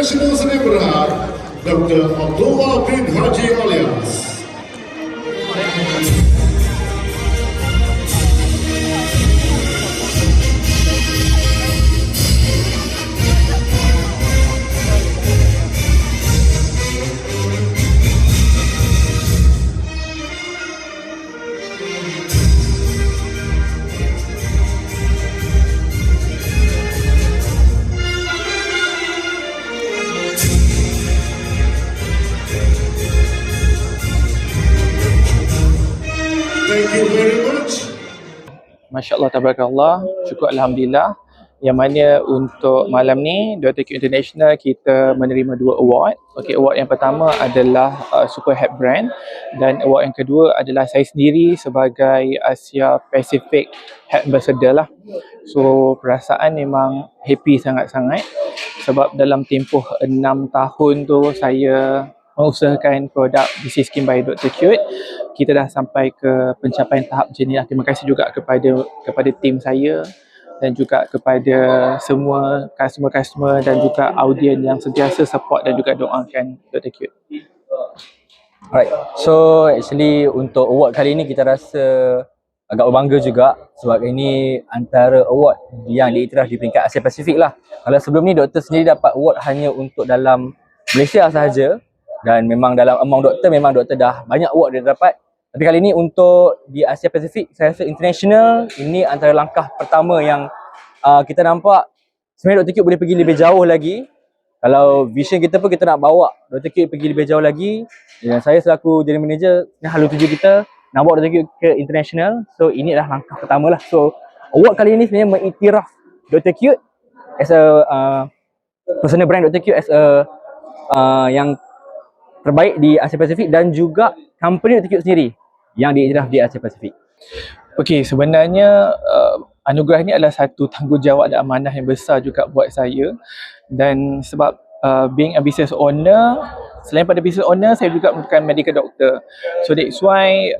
International Celebrar Dr. Abdullah bin Haji Alias. Thank you very much. Masya Allah, tabarakallah, syukur Alhamdulillah. Yang mana untuk malam ni Dr. Q International kita menerima 2 award. Okey, award yang pertama adalah Super Head Brand dan award yang kedua adalah saya sendiri sebagai Asia Pacific Head Ambassador lah. So perasaan memang happy sangat-sangat sebab dalam tempoh 6 tahun tu saya mengusahakan produk BC Skin by Dr. Cute. Kita dah sampai ke pencapaian tahap macam ni lah. Terima kasih juga kepada tim saya dan juga kepada semua customer-customer dan juga audien yang sentiasa support dan juga doakan Dr. Cute. Alright, so actually untuk award kali ni kita rasa agak berbangga juga sebab ini antara award yang diiktiraf di peringkat Asia Pasifik lah. Kalau sebelum ni doktor sendiri dapat award hanya untuk dalam Malaysia sahaja dan memang dalam among doktor memang doktor dah banyak award dia dapat. Tapi kali ni untuk di Asia Pasifik, saya rasa international, ini antara langkah pertama yang kita nampak sebenarnya Dr. Cute boleh pergi lebih jauh lagi. Kalau vision kita pun kita nak bawa Dr. Cute pergi lebih jauh lagi. Dan saya selaku general manager, halu tuju kita nak bawa Dr. Cute ke international. So ini adalah langkah pertama lah. So award kali ini sebenarnya mengiktiraf Dr. Cute as a personal brand Dr. Cute as a yang terbaik di Asia Pasifik dan juga company Dr. Cute sendiri yang diiktiraf di Asia Pasifik. Okey, sebenarnya anugerah ini adalah satu tanggungjawab dan amanah yang besar juga buat saya. Dan sebab being a business owner, selain pada business owner, saya juga bukan medical doctor. So that's why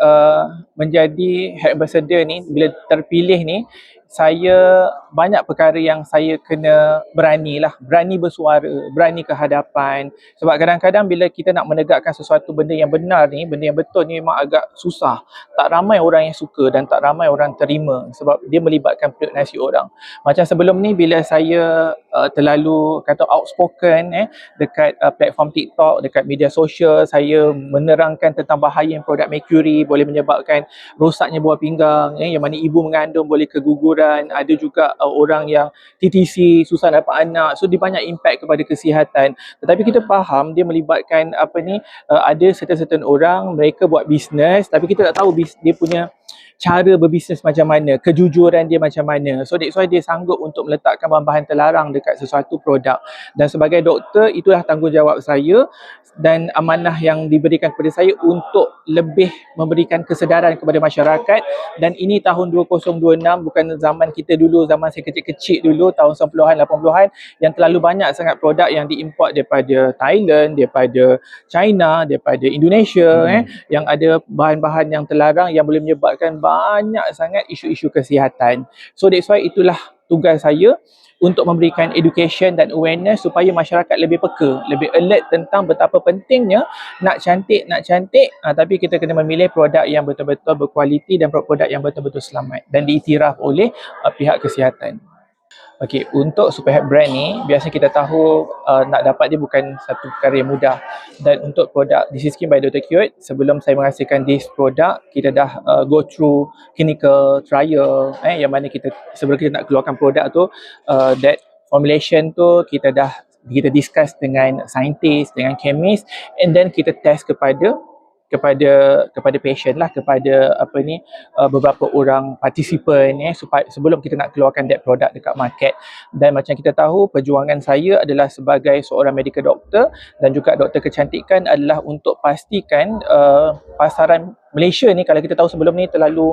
menjadi head ambassador ni, bila terpilih ni, saya banyak perkara yang saya kena berani bersuara, berani ke hadapan. Sebab kadang-kadang bila kita nak menegakkan sesuatu benda yang benar ni, benda yang betul ni memang agak susah. Tak ramai orang yang suka dan tak ramai orang terima sebab dia melibatkan perut nasi orang. Macam sebelum ni bila saya terlalu kata outspoken dekat platform TikTok, dekat media sosial, saya menerangkan tentang bahaya produk mercury boleh menyebabkan rosaknya buah pinggang, yang mana ibu mengandung boleh keguguran. Ada juga orang yang TTC, susah dapat anak. So dia banyak impact kepada kesihatan. Tetapi kita faham dia melibatkan ada certain orang mereka buat bisnes tapi kita tak tahu dia punya cara berbisnes macam mana, kejujuran dia macam mana. So that's why dia sanggup untuk meletakkan bahan-bahan terlarang dekat sesuatu produk. Dan sebagai doktor, itulah tanggungjawab saya dan amanah yang diberikan kepada saya untuk lebih memberikan kesedaran kepada masyarakat. Dan ini tahun 2026, bukan zaman kita dulu, zaman saya kecil-kecil dulu, tahun 90-an, 80-an, yang terlalu banyak sangat produk yang diimport daripada Thailand, daripada China, daripada Indonesia, yang ada bahan-bahan yang terlarang yang boleh menyebabkan banyak sangat isu-isu kesihatan. So that's why itulah tugas saya untuk memberikan education dan awareness supaya masyarakat lebih peka, lebih alert tentang betapa pentingnya nak cantik, tapi kita kena memilih produk yang betul-betul berkualiti dan produk yang betul-betul selamat dan diiktiraf oleh pihak kesihatan. Okey, untuk Super Head Brand ni, biasanya kita tahu nak dapat dia bukan satu perkara yang mudah. Dan untuk produk BC Skin by Dr. Cute, sebelum saya menghasilkan this produk, kita dah go through clinical trial, yang mana sebelum kita nak keluarkan produk tu, that formulation tu kita discuss dengan scientist, dengan chemist, and then kita test kepada patient lah, kepada beberapa orang partisipan supaya sebelum kita nak keluarkan that produk dekat market. Dan macam kita tahu, perjuangan saya adalah sebagai seorang medical doctor dan juga doktor kecantikan adalah untuk pastikan pasaran Malaysia ni, kalau kita tahu sebelum ni terlalu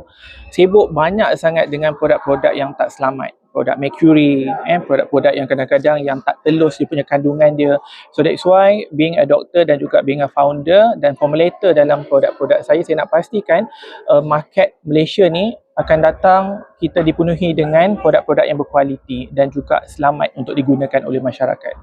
sibuk banyak sangat dengan produk-produk yang tak selamat. produk mercury, produk-produk yang kadang-kadang yang tak telus dia punya kandungan dia. So that's why being a doctor dan juga being a founder dan formulator dalam produk-produk saya nak pastikan market Malaysia ni akan datang kita dipenuhi dengan produk-produk yang berkualiti dan juga selamat untuk digunakan oleh masyarakat.